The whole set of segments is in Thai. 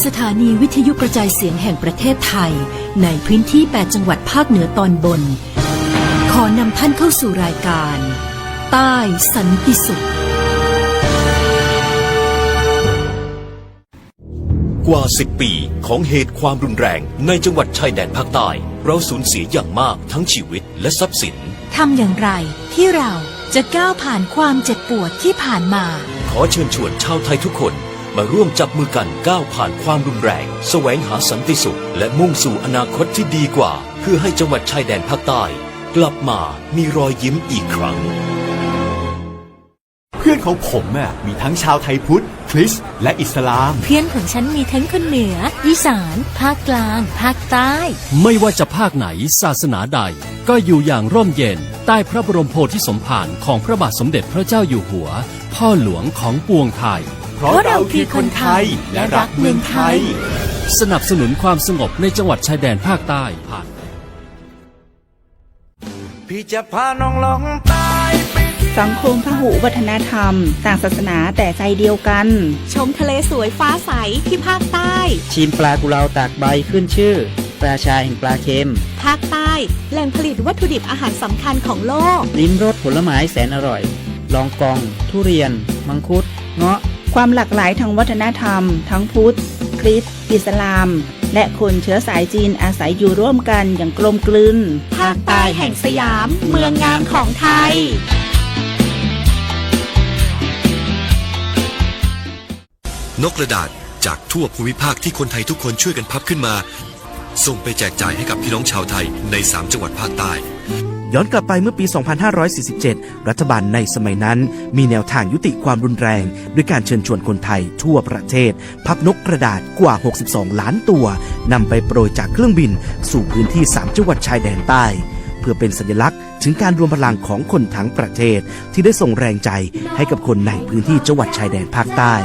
สถานีวิทยุกระจายเสียงแห่งประเทศไทยในพื้นที่ 8 จังหวัดภาคเหนือตอนบนขอนำท่านเข้าสู่รายการใต้สันติสุขกว่า10 ปีของเหตุความรุนแรงในจังหวัดชายแดนภาคใต้เราสูญเสียอย่างมากทั้งชีวิตและทรัพย์สินทำอย่างไรที่เราจะก้าวผ่านความเจ็บปวดที่ผ่านมาขอเชิญชวนชาวไทยทุกคนมาร่วมจับมือกันก้าวผ่านความรุนแรงแสวงหาสันติสุขและมุ่งสู่อนาคตที่ดีกว่าเพื่อให้จังหวัดชายแดนภาคใต้กลับมามีรอยยิ้มอีกครั้งเพื่อนของผมมีทั้งชาวไทยพุทธคริสต์และอิสลามเพื่อนของฉันมีทั้งคนเหนืออีสานภาคกลางภาคใต้ไม่ว่าจะภาคไหนศาสนาใดก็อยู่อย่างร่มเย็นใต้พระบรมโพธิสมภารของพระบาทสมเด็จพระเจ้าอยู่หัวพ่อหลวงของปวงไทยเพราะเราคือคนไทยและรักเมืองไทยสนับสนุนความสงบในจังหวัดชายแดนภาคใต้ผ่านพี่จะพาน้องลองใต้สังคมพหุวัฒนธรรมต่างศาสนาแต่ใจเดียวกันชมทะเลสวยฟ้าใสที่ภาคใต้ชิมปลากุเลาตากใบขึ้นชื่อปลาชาแห่งปลาเค็มภาคใต้แหล่งผลิตวัตถุดิบอาหารสำคัญของโลกลิ้มรสผลไม้แสนอร่อยลองกองทุเรียนมังคุดเงาะความหลากหลายทางวัฒนธรรมทั้งพุทธคริสต์อิสลามและคนเชื้อสายจีนอาศัยอยู่ร่วมกันอย่างกลมกลืนภาคใต้แห่งสยามเมืองงามของไทยนกกระดาษจากทั่วภูมิภาคที่คนไทยทุกคนช่วยกันพับขึ้นมาส่งไปแจกจ่ายให้กับพี่น้องชาวไทยใน3จังหวัดภาคใต้ย้อนกลับไปเมื่อปี 2547 รัฐบาลในสมัยนั้นมีแนวทางยุติความรุนแรงด้วยการเชิญชวนคนไทยทั่วประเทศพับนกกระดาษกว่า 62 ล้านตัวนำไปโปรยจากเครื่องบินสู่พื้นที่3จังหวัดชายแดนใต้เพื่อเป็นสัญลักษณ์ถึงการรวมพลังของคนทั้งประเทศที่ได้ส่งแรงใจให้กับคนในพื้นที่จังหวัดชายแดนภาคใต้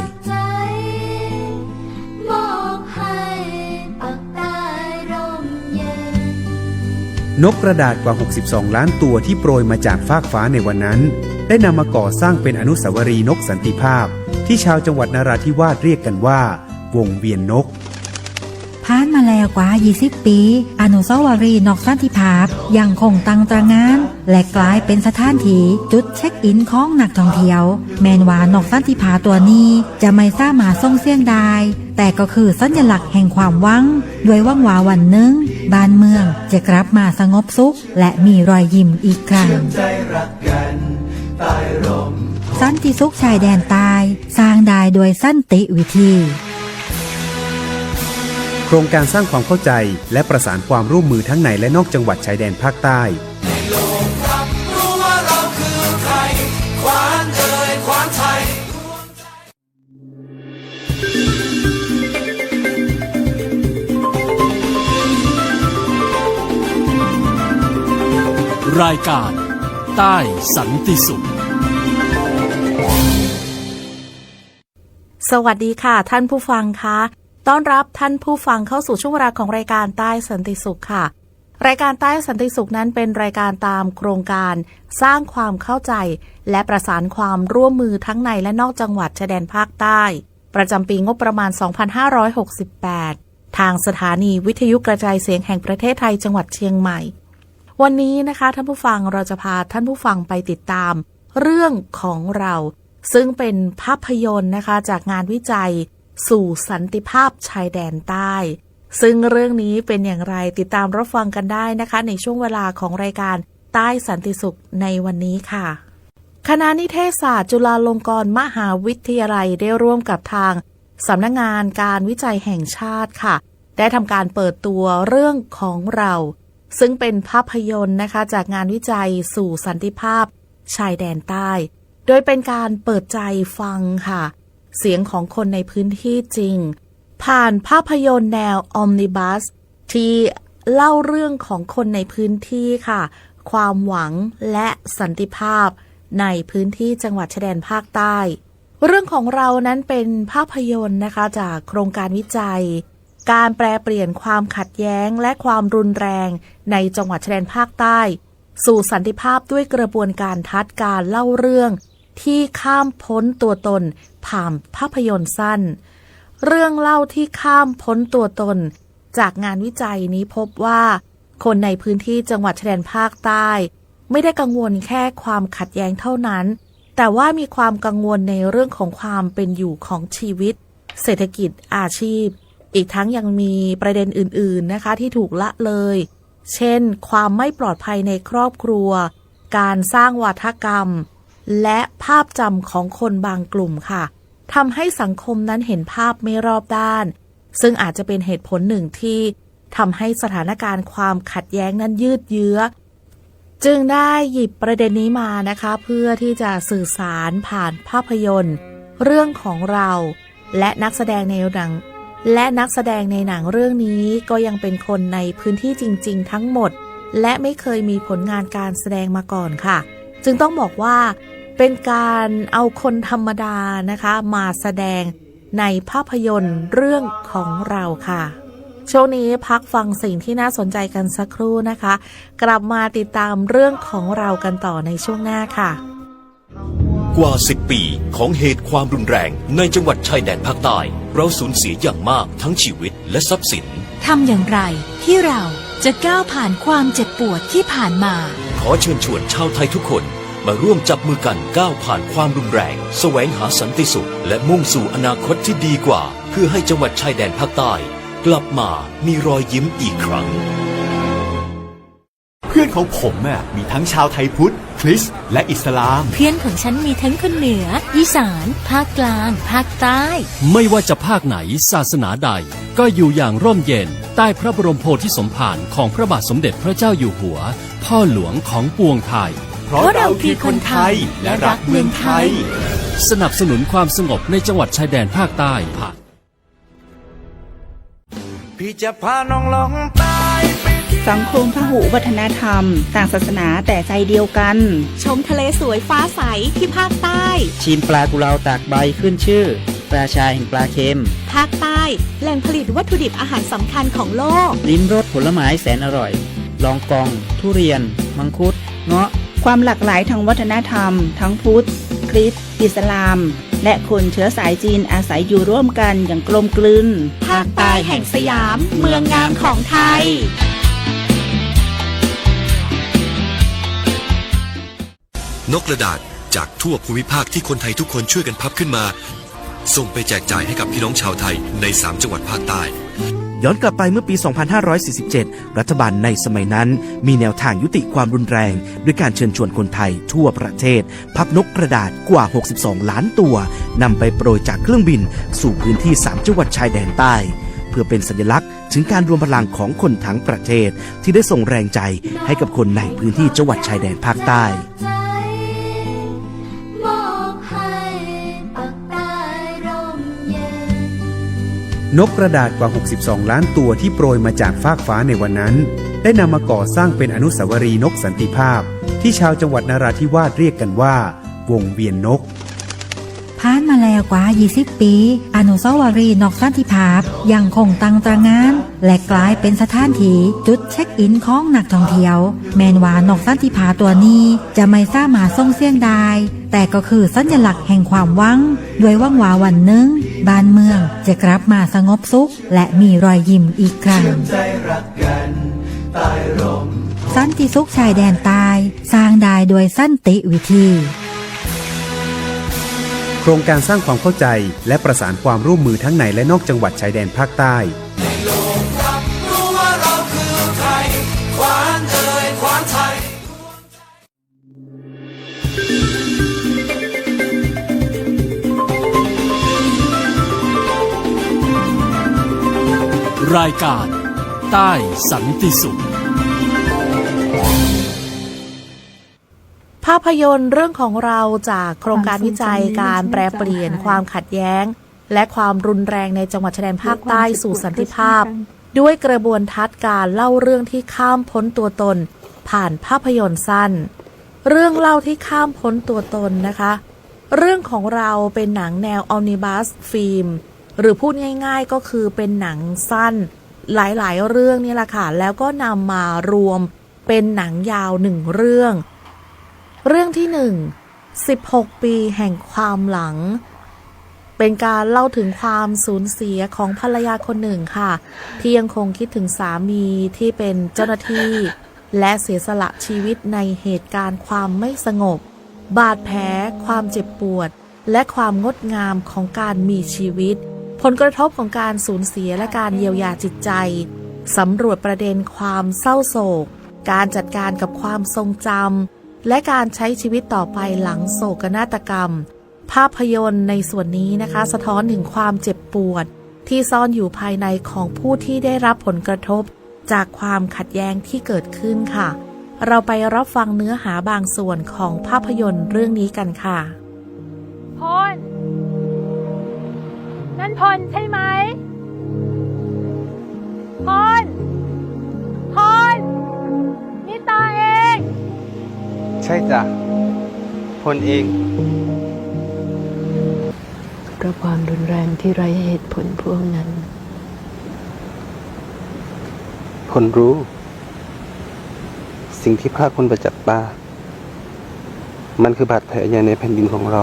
นกกระดาษกว่า 62 ล้านตัวที่โปรยมาจากฟากฟ้าในวันนั้นได้นำมาก่อสร้างเป็นอนุสาวรีย์นกสันติภาพที่ชาวจังหวัดนราธิวาสเรียกกันว่าวงเวียนนกผ่านมาแล้วกว่า 20 ปีอนุสาวรีย์นกสันติภาพยังคงตั้งตระหง่านและกลายเป็นสถานที่จุดเช็คอินของนักท่องเที่ยวแม้ว่านกสันติภาพตัวนี้จะไม่สามารถส่งเสียงได้แต่ก็คือสัญลักษณ์แห่งความหวังด้วยหวังว่าวันหนึ่งบ้านเมืองจะกลับมาสงบสุขและมีรอยยิ้มอีกครั้งสันติสุขชายแดนใต้สร้างได้โดยสันติวิธีโครงการสร้างความเข้าใจและประสานความร่วมมือทั้งในและนอกจังหวัดชายแดนภาคใต้รายการใต้สันติสุขสวัสดีค่ะท่านผู้ฟังคะต้อนรับท่านผู้ฟังเข้าสู่ช่วงเวลาของรายการใต้สันติสุขค่ะรายการใต้สันติสุขนั้นเป็นรายการตามโครงการสร้างความเข้าใจและประสานความร่วมมือทั้งในและนอกจังหวัดชายแดนภาคใต้ประจำปีงบประมาณ 2568 ทางสถานีวิทยุกระจายเสียงแห่งประเทศไทยจังหวัดเชียงใหม่วันนี้นะคะท่านผู้ฟังเราจะพาท่านผู้ฟังไปติดตามเรื่องของเราซึ่งเป็นภาพยนตร์นะคะจากงานวิจัยสู่สันติภาพชายแดนใต้ซึ่งเรื่องนี้เป็นอย่างไรติดตามรับฟังกันได้นะคะในช่วงเวลาของรายการใต้สันติสุขในวันนี้ค่ะคณะนิเทศศาสตร์จุฬาลงกรณ์มหาวิทยาลัยได้ร่วมกับทางสำนักงานการวิจัยแห่งชาติค่ะได้ทำการเปิดตัวเรื่องของเราซึ่งเป็นภาพยนตร์นะคะจากงานวิจัยสู่สันติภาพชายแดนใต้โดยเป็นการเปิดใจฟังค่ะเสียงของคนในพื้นที่จริงผ่านภาพยนตร์แนวออมนิบัสที่เล่าเรื่องของคนในพื้นที่ค่ะความหวังและสันติภาพในพื้นที่จังหวัดชายแดนภาคใต้เรื่องของเรานั้นเป็นภาพยนตร์นะคะจากโครงการวิจัยการแปรเปลี่ยนความขัดแย้งและความรุนแรงในจังหวัดชายแดนภาคใต้สู่สันติภาพด้วยกระบวนการทัดการเล่าเรื่องที่ข้ามพ้นตัวตนผ่านภาพยนตร์สั้น เรื่องเล่าที่ข้ามพ้นตัวตนจากงานวิจัยนี้พบว่าคนในพื้นที่จังหวัดชายแดนภาคใต้ไม่ได้กังวลแค่ความขัดแย้งเท่านั้นแต่ว่ามีความกังวลในเรื่องของความเป็นอยู่ของชีวิตเศรษฐกิจอาชีพอีกทั้งยังมีประเด็นอื่นๆนะคะที่ถูกละเลยเช่นความไม่ปลอดภัยในครอบครัวการสร้างวาทกรรมและภาพจำของคนบางกลุ่มค่ะทำให้สังคมนั้นเห็นภาพไม่รอบด้านซึ่งอาจจะเป็นเหตุผลหนึ่งที่ทำให้สถานการณ์ความขัดแย้งนั้นยืดเยื้อจึงได้หยิบประเด็นนี้มานะคะเพื่อที่จะสื่อสารผ่านภาพยนตร์เรื่องของเราและนักแสดงในหนังเรื่องนี้ก็ยังเป็นคนในพื้นที่จริงๆทั้งหมดและไม่เคยมีผลงานการแสดงมาก่อนค่ะจึงต้องบอกว่าเป็นการเอาคนธรรมดานะคะมาแสดงในภาพยนตร์เรื่องของเราค่ะช่วงนี้พักฟังสิ่งที่น่าสนใจกันสักครู่นะคะกลับมาติดตามเรื่องของเรากันต่อในช่วงหน้าค่ะกว่า 10 ปีของเหตุความรุนแรงในจังหวัดชายแดนภาคใต้เราสูญเสียอย่างมากทั้งชีวิตและทรัพย์สินทำอย่างไรที่เราจะก้าวผ่านความเจ็บปวดที่ผ่านมาขอเชิญชวนชาวไทยทุกคนมาร่วมจับมือกันก้าวผ่านความรุนแรงแสวงหาสันติสุขและมุ่งสู่อนาคตที่ดีกว่าเพื่อให้จังหวัดชายแดนภาคใต้กลับมามีรอยยิ้มอีกครั้งเพื่อนของผมมีทั้งชาวไทยพุทธคริสต์และอิสลามเพื่อนของฉันมีทั้งคนเหนืออีสานภาคกลางภาคใต้ไม่ว่าจะภาคไหนศาสนาใดก็อยู่อย่างร่มเย็นใต้พระบรมโพธิสมภารของพระบาทสมเด็จพระเจ้าอยู่หัวพ่อหลวงของปวงไทยเพราะเราคือคนไทยและรักเมืองไทยสนับสนุนความสงบในจังหวัดชายแดนภาคใต้ผ่านพี่จะพาน้องลองใต้สังคมพหุวัฒนธรรมต่างศาสนาแต่ใจเดียวกันชมทะเลสวยฟ้าใสที่ภาคใต้ชิมปลากุเลาตากใบขึ้นชื่อราชาแห่งปลาเค็มภาคใต้แหล่งผลิตวัตถุดิบอาหารสำคัญของโลกลิ้มรสผลไม้แสนอร่อยลองกองทุเรียนมังคุดเงาะความหลากหลายทางวัฒนธรรมทั้งพุทธคริสต์อิสลามและคนเชื้อสายจีนอาศัยอยู่ร่วมกันอย่างกลมกลืนภาคใต้แห่งสยามเมืองงามของไทยนกกระดาษจากทั่วภูมิภาคที่คนไทยทุกคนช่วยกันพับขึ้นมาส่งไปแจกจ่ายให้กับพี่น้องชาวไทยใน3จังหวัดภาคใต้ย้อนกลับไปเมื่อปี 2547 รัฐบาลในสมัยนั้นมีแนวทางยุติความรุนแรงด้วยการเชิญชวนคนไทยทั่วประเทศพับนกกระดาษกว่า 62 ล้านตัวนำไปโปรยจากเครื่องบินสู่พื้นที่3จังหวัดชายแดนใต้เพื่อเป็นสัญลักษณ์ถึงการรวมพลังของคนทั้งประเทศที่ได้ส่งแรงใจให้กับคนในพื้นที่จังหวัดชายแดนภาคใต้นกกระดาษกว่า 62 ล้านตัวที่โปรยมาจากฟากฟ้าในวันนั้นได้นำมาก่อสร้างเป็นอนุสาวรีย์นกสันติภาพที่ชาวจังหวัดนราธิวาสเรียกกันว่าวงเวียนนกผ่านมาแล้วกว่า 20 ปี อนุสาวรีย์นกสันติภาพยังคงตั้งตระหง่านและกลายเป็นสถานที่จุดเช็คอินของนักท่องเที่ยวแม้ว่านกสันติภาพตัวนี้จะไม่สามารถส่งเสียงได้แต่ก็คือสัญลักษณ์แห่งความหวังด้วยหวังว่าวันหนึ่งบ้านเมืองจะกลับมาสงบสุขและมีรอยยิ้มอีกครั้งสันติสุขชายแดนใต้สร้างได้โดยสันติวิธีโครงการสร้างความเข้าใจและประสานความร่วมมือทั้งในและนอกจังหวัดชายแดนภาคใต้รายการใต้สันติสุขภาพยนตร์เรื่องของเราจากโครงการวิจัยการแปรเปลี่ยนความขัดแย้งและความรุนแรงในจังหวัดชายแดนภาคใต้สู่สันติภาพด้วยกระบวนทัศน์การเล่าเรื่องที่ข้ามพ้นตัวตนผ่านภาพยนตร์สั้นเรื่องเล่าที่ข้ามพ้นตัวตนนะคะเรื่องของเราเป็นหนังแนวออมนิบัสฟิล์มหรือพูดง่ายๆก็คือเป็นหนังสั้นหลายๆเรื่องนี่แหละค่ะแล้วก็นำมารวมเป็นหนังยาว1เรื่องที่1 16 ปีแห่งความหลัง เป็นการเล่าถึงความสูญเสียของภรรยาคนหนึ่งค่ะที่ยังคงคิดถึงสามีที่เป็นเจ้าหน้าที่และเสียสละชีวิตในเหตุการณ์ความไม่สงบบาดแผลความเจ็บปวดและความงดงามของการมีชีวิตผลกระทบของการสูญเสียและการเยียวยาจิตใจสำรวจประเด็นความเศร้าโศกการจัดการกับความทรงจำและการใช้ชีวิตต่อไปหลังโศกนาฏกรรมภาพยนตร์ในส่วนนี้นะคะสะท้อนถึงความเจ็บปวดที่ซ่อนอยู่ภายในของผู้ที่ได้รับผลกระทบจากความขัดแย้งที่เกิดขึ้นค่ะเราไปรับฟังเนื้อหาบางส่วนของภาพยนตร์เรื่องนี้กันค่ะพลนั่นพลใช่ไหมพลนี่ตาเองใช่จ้ะพลเองเพราะความรุนแรงที่ไร้เหตุผลพวกนั้นพลรู้สิ่งที่พาคนประจักษ์ตามันคือบาดแผลใหญ่ในแผ่นดินของเรา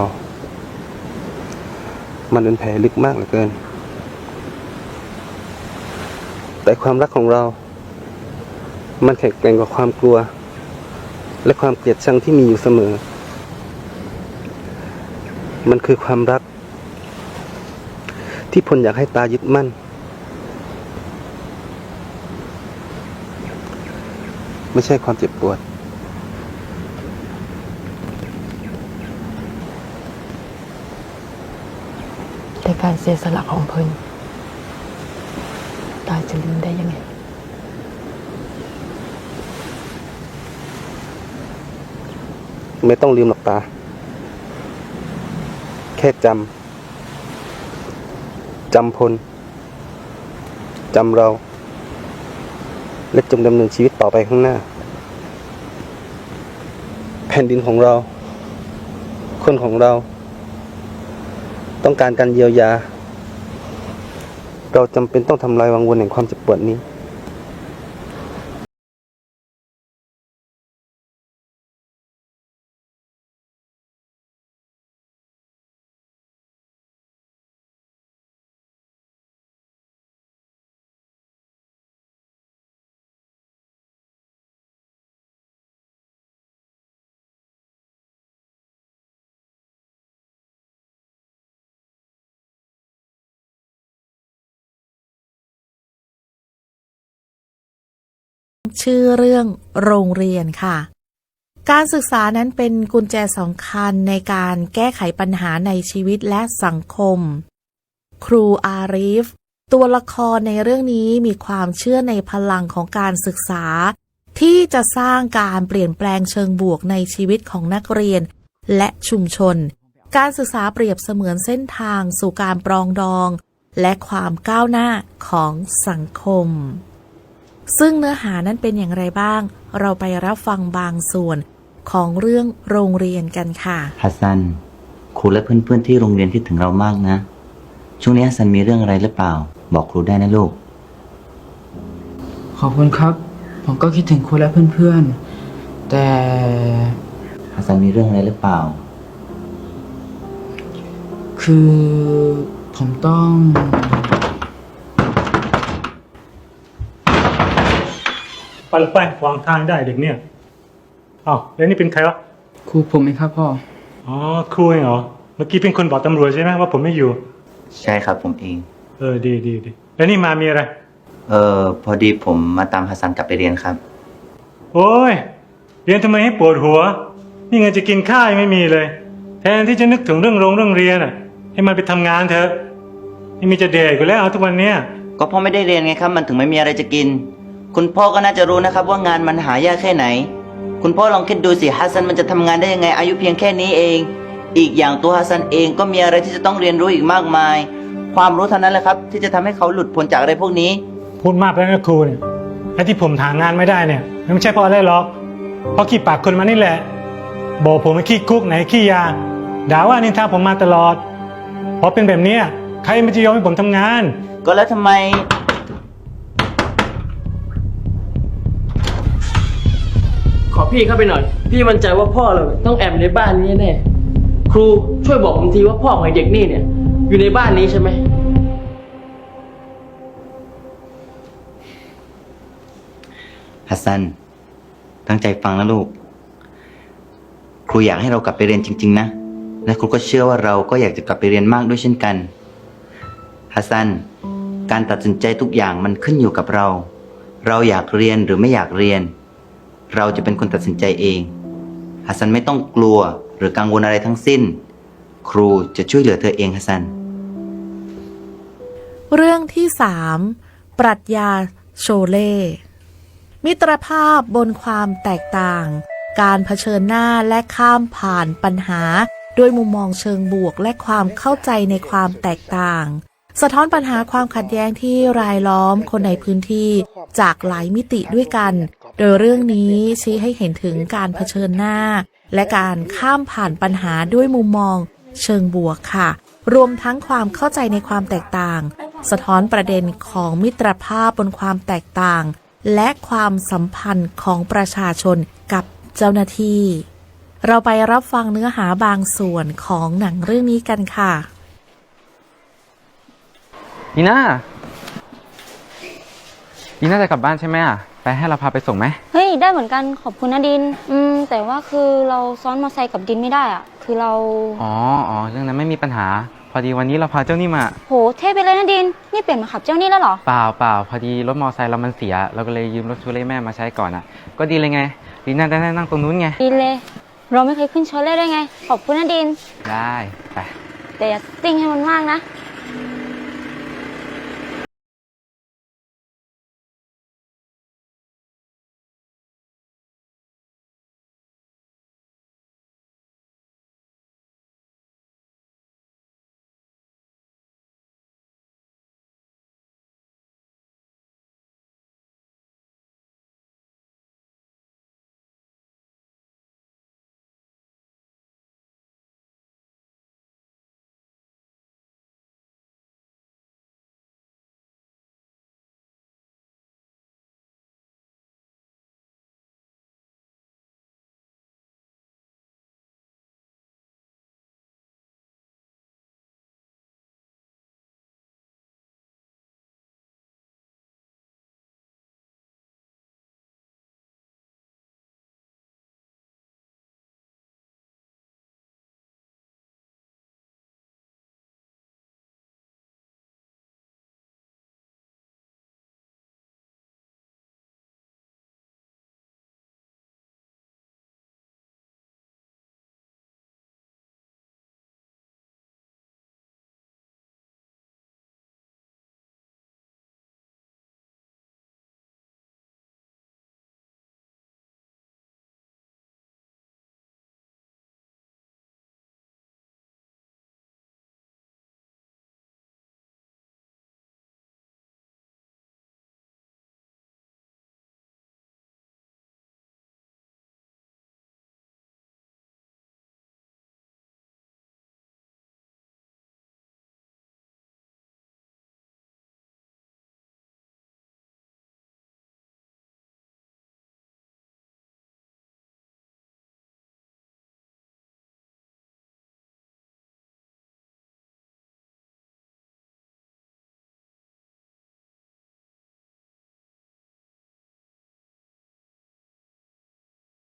มันเป็นแผลลึกมากเหลือเกินแต่ความรักของเรามันแข็งแกร่งกว่าความกลัวและความเกลียดชังที่มีอยู่เสมอมันคือความรักที่พลอยากให้ตายึดมั่นไม่ใช่ความเจ็บปวดแต่การเสียสละของพลตาจะลืมได้ยังไงไม่ต้องลืมหรอกตาแค่จำพลจำเราและจงดำเนินชีวิตต่อไปข้างหน้าแผ่นดินของเราคนของเราต้องการการเยียวยาเราจำเป็นต้องทำลายวังวนแห่งความเจ็บปวดนี้ชื่อเรื่องโรงเรียนค่ะการศึกษานั้นเป็นกุญแจสำคัญในการแก้ไขปัญหาในชีวิตและสังคมครูอารีฟตัวละครในเรื่องนี้มีความเชื่อในพลังของการศึกษาที่จะสร้างการเปลี่ยนแปลงเชิงบวกในชีวิตของนักเรียนและชุมชนการศึกษาเปรียบเสมือนเส้นทางสู่การปรองดองและความก้าวหน้าของสังคมซึ่งเนื้อหานั้นเป็นอย่างไรบ้างเราไปรับฟังบางส่วนของเรื่องโรงเรียนกันค่ะฮัสซันครูและเพื่อนๆที่โรงเรียนคิดถึงเรามากนะช่วงนี้ฮัสซันมีเรื่องอะไรหรือเปล่าบอกครูได้นะลูกขอบคุณครับผมก็คิดถึงครูและเพื่อนๆแต่ฮัสซันมีเรื่องอะไรหรือเปล่าคือผมต้องไปขวางทางได้เด็กเนี่ยอ้าวแล้วนี่เป็นใครวะครูผมเองครับพ่ออ๋อครูเองเหรอเมื่อกี้เป็นคนบอกตำรวจใช่ไหมว่าผมไม่อยู่ใช่ครับผมเองดีแล้วนี่มามีอะไรพอดีผมมาตามฮัสซันกลับไปเรียนครับโอ้ยเรียนทำไมให้ปวดหัวนี่ไงจะกินข้าวยังไม่มีเลยแทนที่จะนึกถึงเรื่องเรียนอ่ะให้มันไปทำงานเถอะนี่มีจะเด็กอยู่แล้วทุกวันเนี้ยก็พ่อไม่ได้เรียนไงครับมันถึงไม่มีอะไรจะกินคุณพ่อก็น่าจะรู้นะครับว่างานมันหายากแค่ไหนคุณพ่อลองคิดดูสิฮัสซันมันจะทำงานได้ยังไงอายุเพียงแค่นี้เองอีกอย่างตัวฮัสซันเองก็มีอะไรที่จะต้องเรียนรู้อีกมากมายความรู้เท่านั้นแหละครับที่จะทำให้เขาหลุดพ้นจากอะไรพวกนี้พูดมากไปนะครูเนี่ยไอ้ที่ผมหางานไม่ได้เนี่ยไม่ใช่เพราะอะไรหรอกเพราะขี้ปากคนมานี่แหละบอกผมไม่ขี้คุกไหนขี้ยาด่าว่านินทาผมมาตลอดพอเป็นแบบนี้ใครมันจะยอมให้ผมทำงานก็แล้วทำไมขอพี่เข้าไปหน่อยพี่มั่นใจว่าพ่อเราต้องแอบในบ้านนี้แน่ครูช่วยบอกผมทีว่าพ่อของเด็กนี่เนี่ย อยู่ในบ้านนี้ใช่ไหม ฮัสซัน ตั้งใจฟังนะลูก ครูอยากให้เรากลับไปเรียนจริงๆนะ และครูก็เชื่อว่าเราก็อยากจะกลับไปเรียนมากด้วยเช่นกัน ฮัสซัน การตัดสินใจทุกอย่างมันขึ้นอยู่กับเรา เราอยากเรียนหรือไม่อยากเรียน เราจะเป็นคนตัดสินใจเอง ฮัสซันไม่ต้องกลัวหรือกังวลอะไรทั้งสิ้น ครูจะช่วยเหลือเธอเองฮัสซัน เรื่องที่ 3 ปรัชญาโชเล่ มิตรภาพบนความแตกต่าง การเผชิญหน้าและข้ามผ่านปัญหาด้วยมุมมองเชิงบวกและความเข้าใจในความแตกต่าง สะท้อนปัญหาความขัดแย้งที่รายล้อมคนในพื้นที่จากหลายมิติด้วยกัน โดยเรื่องนี้ชี้ให้เห็นถึงการเผชิญหน้าและการข้ามผ่านปัญหาด้วยมุมมองเชิงบวกค่ะ รวมทั้งความเข้าใจในความแตกต่าง สะท้อนประเด็นของมิตรภาพบนความแตกต่างและความสัมพันธ์ของประชาชนกับเจ้าหน้าที่ เราไปรับฟังเนื้อหาบางส่วนของหนังเรื่องนี้กันค่ะนีน่าจะกลับบ้านใช่ไหมไปให้เราพาไปส่งไหม เฮ้ยได้เหมือนกันขอบคุณนะดินแต่ว่าคือเราซ้อนมอเตอร์ไซค์กับดินไม่ได้อ่ะคือเราอ๋อเรื่องนั้นไม่มีปัญหาพอดีวันนี้เราพาเจ้านี่มาโหเท่ไปเลยนะดินนี่เปลี่ยนมาขับเจ้านี่แล้วเหรอเปล่าพอดีรถมอเตอร์ไซค์เรามันเสียเราก็เลยยืมรถชูเล่แม่มาใช้ก่อนก็ดีเลยไงดินน่าจะนั่งตรงนู้นไงดีเลยเราไม่เคยขึ้นโชเล่ได้ไงขอบคุณนะดินได้ไปแต่อย่าซิ่งให้มันมากนะ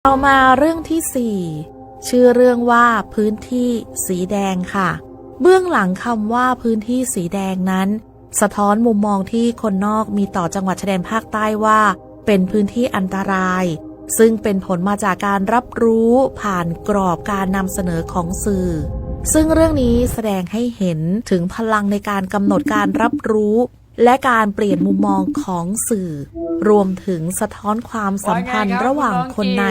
ต่อมาเรื่องที่ 4 ชื่อเรื่องว่าพื้นที่สีแดงค่ะเบื้องหลังคำว่าพื้นที่สีแดงนั้นสะท้อนมุมมองที่คนนอกมีต่อจังหวัดชายแดนภาคใต้ว่าเป็นพื้นที่อันตรายซึ่งเป็นผลมาจากการรับรู้ผ่านกรอบการนำเสนอของสื่อซึ่งเรื่องนี้แสดงให้เห็นถึงพลังในการกำหนดการรับรู้และการเปลี่ยนมุมมองของสื่อรวมถึงสะท้อนความสัมพันธ์ระหว่างคนใน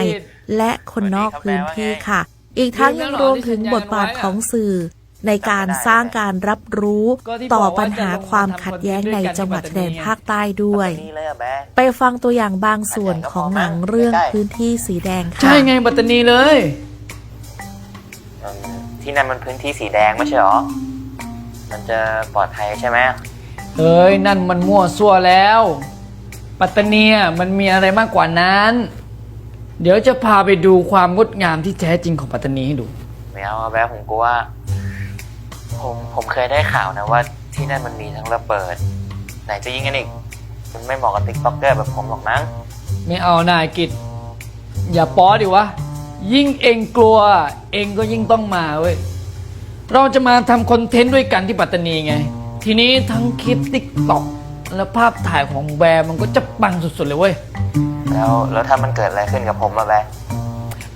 และคนนอกพื้นที่ค่ะอีกทั้งยังรวมถึงบทบาทของสื่อในการสร้างการรับรู้ต่อปัญหาความขัดแย้งในจังหวัดชายแดนภาคใต้ด้วยไปฟังตัวอย่างบางส่วนของหนังเรื่องพื้นที่สีแดงค่ะใช่ไงปัตตานีเลยที่นั่นมันพื้นที่สีแดงไม่ใช่หรอมันจะปลอดภัยใช่ไหมเอ้ยนั่นมันมั่วซั่วแล้วปัตตานีมันมีอะไรมากกว่านั้นเดี๋ยวจะพาไปดูความงดงามที่แท้จริงของปัตตานีให้ดูไม่เอาแบบผมกลัวผ ผมเคยได้ข่าวนะว่าที่นั่นมันมีทั้งระเบิดไหนจะยิงกันอีกมันไม่เหมาะกับติ๊กต็อกเกอร์แบบผมหรอกมั้ง ไม่เอานายกิจอย่าป้อดิวะยิ่งเองกลัวเองก็ยิ่งต้องมาเว้ยเราจะมาทำคอนเทนต์ด้วยกันที่ปัตตานีไงทีนี้ทั้งคลิปติ๊กต็อกและภาพถ่ายของแบร์มันก็จะปังสุดๆเลยเว้ยแล้วถ้ามันเกิดอะไรขึ้นกับผมอะแบร์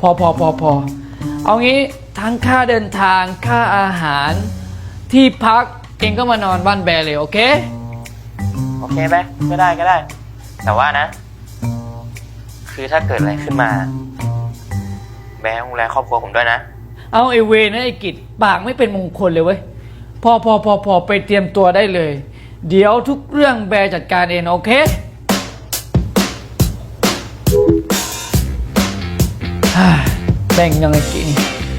พอเอางี้ทั้งค่าเดินทางค่าอาหารที่พักเองก็มานอนบ้านแบร์เลยโอเคแบร์ก็ได้แต่ว่านะคือถ้าเกิดอะไรขึ้นมาแบร์ต้องดูแลครอบครัวผมด้วยนะเอาไอเวนะไอกิจปากไม่เป็นมงคลเลยเว้ยพอไปเตรียมตัวได้เลยเดี๋ยวทุกเรื่องแบร์จัดการเองโอเคแบ่งยังไงกิน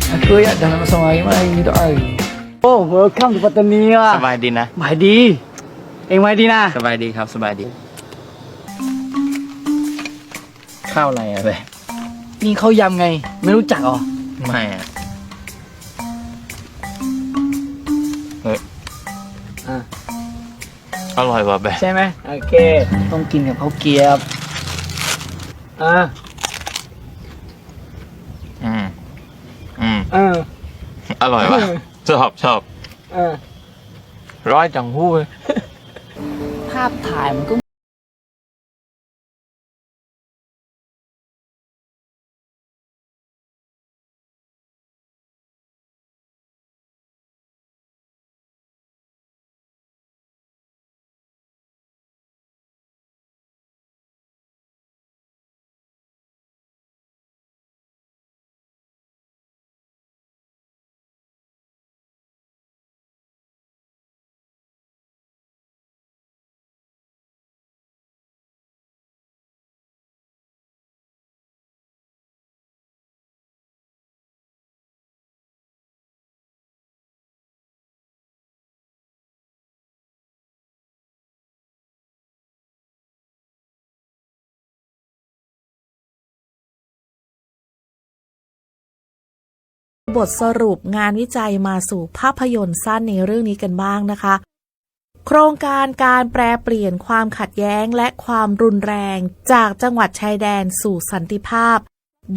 aku ya dalam sama ini doa oh welcome to ปัตตานีอ่ะสบายดีนะสบายดีเองสบายดีนะสบายดีครับสบายดีข้าวอะไรอะเว้ยนี่ข้าวยำไงไม่รู้จักหรอไม่อะเฮ้ยอร่อยว่ะเว้ยใช่ไหมโอเคต้องกินกับข้าวเกรี๊ยวอร่อยว่ะชอบร้อยจังหู้เลยภาพถ่ายมันก็บทสรุปงานวิจัยมาสู่ภาพยนตร์สั้นในเรื่องนี้กันบ้างนะคะโครงการการแปรเปลี่ยนความขัดแย้งและความรุนแรงจากจังหวัดชายแดนสู่สันติภาพ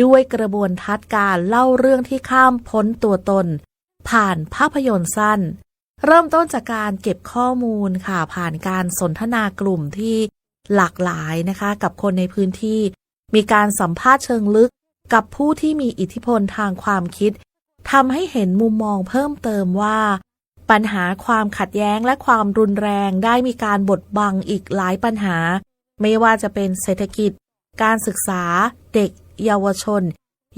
ด้วยกระบวนทัศน์การเล่าเรื่องที่ข้ามพ้นตัวตนผ่านภาพยนตร์สั้นเริ่มต้นจากการเก็บข้อมูลค่ะผ่านการสนทนากลุ่มที่หลากหลายนะคะกับคนในพื้นที่มีการสัมภาษณ์เชิงลึกกับผู้ที่มีอิทธิพลทางความคิดทำให้เห็นมุมมองเพิ่มเติมว่าปัญหาความขัดแย้งและความรุนแรงได้มีการบดบังอีกหลายปัญหาไม่ว่าจะเป็นเศรษฐกิจการศึกษาเด็กเยาวชน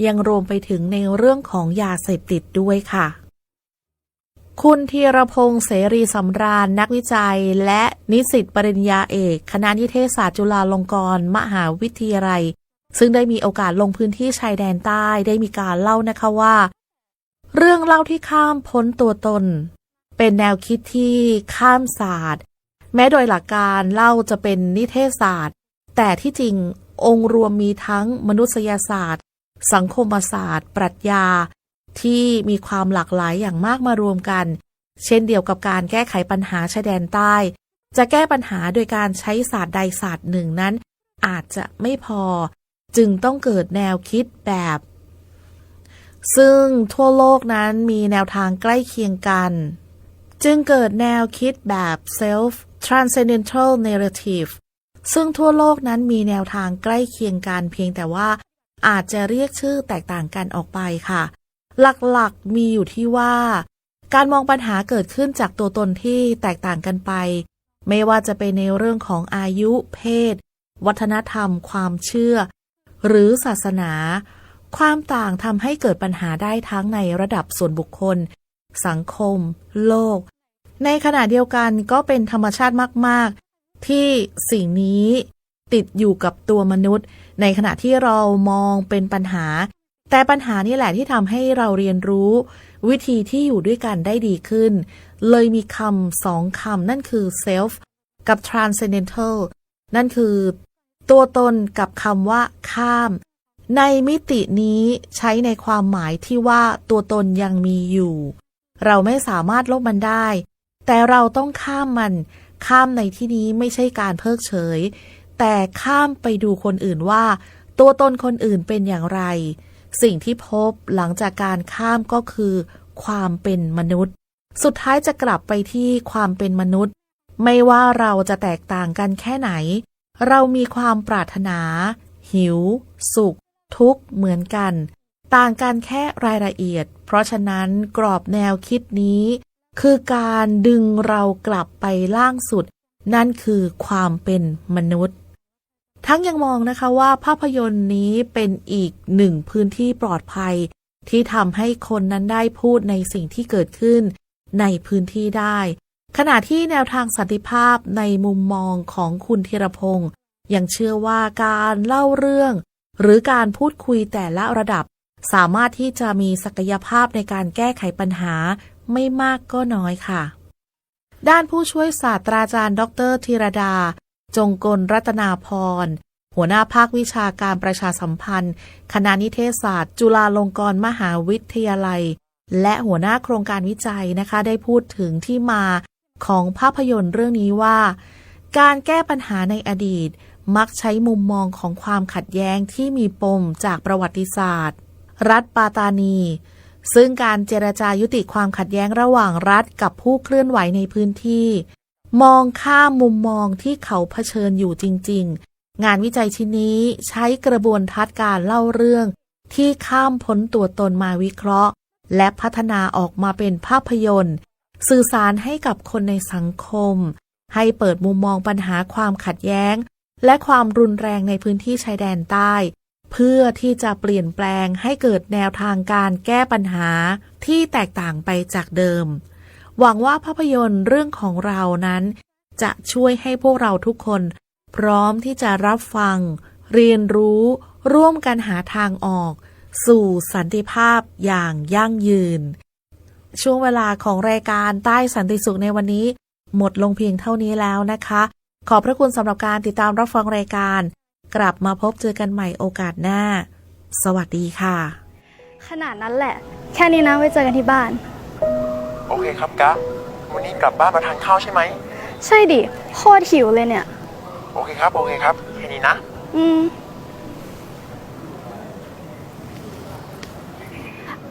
ยังรวมไปถึงในเรื่องของยาเสพติดด้วยค่ะคุณธีรพงษ์เสรีสำราญนักวิจัยและนิสิตปริญญาเอกคณะนิเทศศาสตร์จุฬาลงกรณ์มหาวิทยาลัยซึ่งได้มีโอกาสลงพื้นที่ชายแดนใต้ได้มีการเล่านะคะว่าเรื่องเล่าที่ข้ามพ้นตัวตนเป็นแนวคิดที่ข้ามศาสตร์แม้โดยหลักการเล่าจะเป็นนิเทศศาสตร์แต่ที่จริงองค์รวมมีทั้งมนุษยศาสตร์สังคมศาสตร์ปรัชญาที่มีความหลากหลายอย่างมากมารวมกันเช่นเดียวกับการแก้ไขปัญหาชายแดนใต้จะแก้ปัญหาโดยการใช้ศาสตร์ใดศาสตร์หนึ่งนั้นอาจจะไม่พอจึงต้องเกิดแนวคิดแบบซึ่งทั่วโลกนั้นมีแนวทางใกล้เคียงกันจึงเกิดแนวคิดแบบ self transcendental narrative ซึ่งทั่วโลกนั้นมีแนวทางใกล้เคียงกันเพียงแต่ว่าอาจจะเรียกชื่อแตกต่างกันออกไปค่ะหลักๆมีอยู่ที่ว่าการมองปัญหาเกิดขึ้นจากตัวตนที่แตกต่างกันไปไม่ว่าจะเป็นในเรื่องของอายุเพศวัฒนธรรมความเชื่อหรือศาสนาความต่างทำให้เกิดปัญหาได้ทั้งในระดับส่วนบุคคลสังคมโลกในขณะเดียวกันก็เป็นธรรมชาติมากๆที่สิ่งนี้ติดอยู่กับตัวมนุษย์ในขณะที่เรามองเป็นปัญหาแต่ปัญหานี่แหละที่ทำให้เราเรียนรู้วิธีที่อยู่ด้วยกันได้ดีขึ้นเลยมีคำสองคำนั่นคือ self กับ transcendental นั่นคือตัวตนกับคำว่าข้ามในมิตินี้ใช้ในความหมายที่ว่าตัวตนยังมีอยู่ เราไม่สามารถลบมันได้ แต่เราต้องข้ามมัน ข้ามในที่นี้ไม่ใช่การเพิกเฉย แต่ข้ามไปดูคนอื่นว่าตัวตนคนอื่นเป็นอย่างไร สิ่งที่พบหลังจากการข้ามก็คือความเป็นมนุษย์ สุดท้ายจะกลับไปที่ความเป็นมนุษย์ ไม่ว่าเราจะแตกต่างกันแค่ไหน เรามีความปรารถนา หิว สุข ทุกข์เหมือนกัน ต่างกันแค่รายละเอียด เพราะฉะนั้นกรอบแนวคิดนี้คือการดึงเรากลับไปล่างสุด นั่นคือความเป็นมนุษย์ ทั้งยังมองนะคะว่าภาพยนตร์นี้เป็นอีกหนึ่งพื้นที่ปลอดภัยที่ทำให้คนนั้นได้พูดในสิ่งที่เกิดขึ้นในพื้นที่ได้ ขณะที่แนวทางสันติภาพในมุมมองของคุณธีรพงษ์ยังเชื่อว่าการเล่าเรื่องหรือการพูดคุยแต่ละระดับสามารถที่จะมีศักยภาพในการแก้ไขปัญหาไม่มากก็น้อยค่ะด้านผู้ช่วยศาสตราจารย์ดร.ธีรดาจงกลรัตนาพรหัวหน้าภาควิชาการประชาสัมพันธ์คณะนิเทศศาสตร์จุฬาลงกรณ์มหาวิทยาลัยและหัวหน้าโครงการวิจัยนะคะได้พูดถึงที่มาของภาพยนตร์เรื่องนี้ว่าการแก้ปัญหาในอดีตมักใช้มุมมองของความขัดแย้งที่มีปมจากประวัติศาสตร์รัฐปาตานีซึ่งการเจรจายุติความขัดแย้งระหว่างรัฐกับผู้เคลื่อนไหวในพื้นที่มองข้ามมุมมองที่เขาเผชิญอยู่จริงๆงานวิจัยชิ้นนี้ใช้กระบวนทัศน์การเล่าเรื่องที่ข้ามพ้นตัวตนมาวิเคราะห์และพัฒนาออกมาเป็นภาพยนตร์สื่อสารให้กับคนในสังคมให้เปิดมุมมองปัญหาความขัดแย้งและความรุนแรงในพื้นที่ชายแดนใต้เพื่อที่จะเปลี่ยนแปลงให้เกิดแนวทางการแก้ปัญหาที่แตกต่างไปจากเดิมหวังว่าภาพยนตร์เรื่องของเรานั้นจะช่วยให้พวกเราทุกคนพร้อมที่จะรับฟังเรียนรู้ร่วมกันหาทางออกสู่สันติภาพอย่างยั่งยืนช่วงเวลาของรายการใต้สันติสุขในวันนี้หมดลงเพียงเท่านี้แล้วนะคะขอบพระคุณสำหรับการติดตามรับฟังรายการกลับมาพบเจอกันใหม่โอกาสหน้าสวัสดีค่ะขนาดนั้นแหละแค่นี้นะไว้เจอกันที่บ้านโอเคครับกะวันนี้กลับบ้านมาทานข้าวใช่ไหมใช่ดิโคตรหิวเลยเนี่ยโอเคครับแค่นี้นะ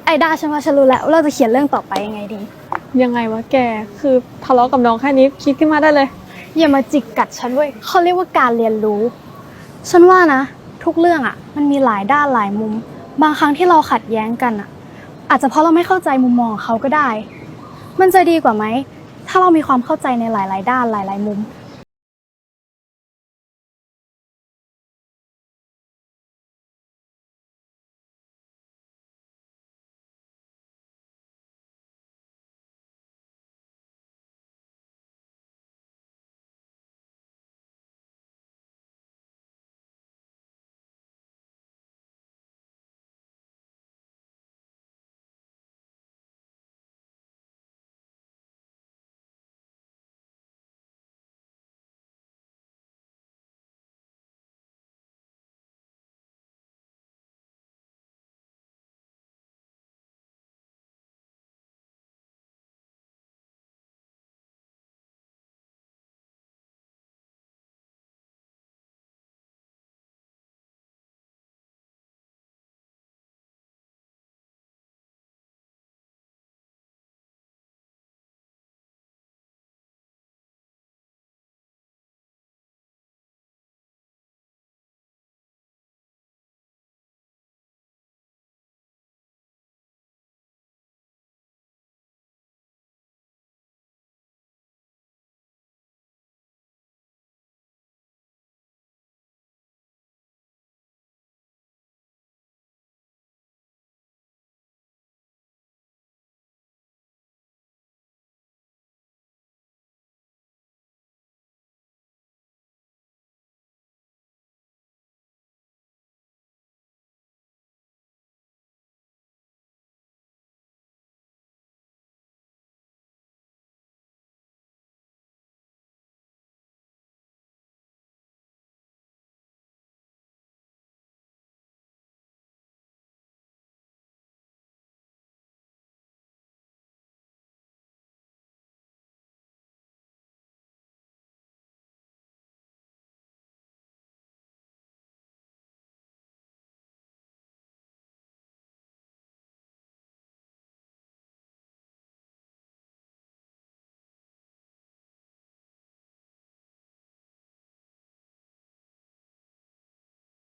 ไอดาฉันว่าฉันรู้แล้วเราจะเขียนเรื่องต่อไปยังไงดียังไงวะแกคือทะเลาะกับน้องแค่นี้คิดขึ้นมาได้เลยอย่ามาจิกกัดฉันเว้ยเขาเรียกว่าการเรียนรู้ฉันว่านะทุกเรื่องมันมีหลายด้านหลายมุมบางครั้งที่เราขัดแย้งกันอาจจะเพราะเราไม่เข้าใจมุมมองของเขาก็ได้มันจะดีกว่าไหมถ้าเรามีความเข้าใจในหลายๆด้านหลายๆมุม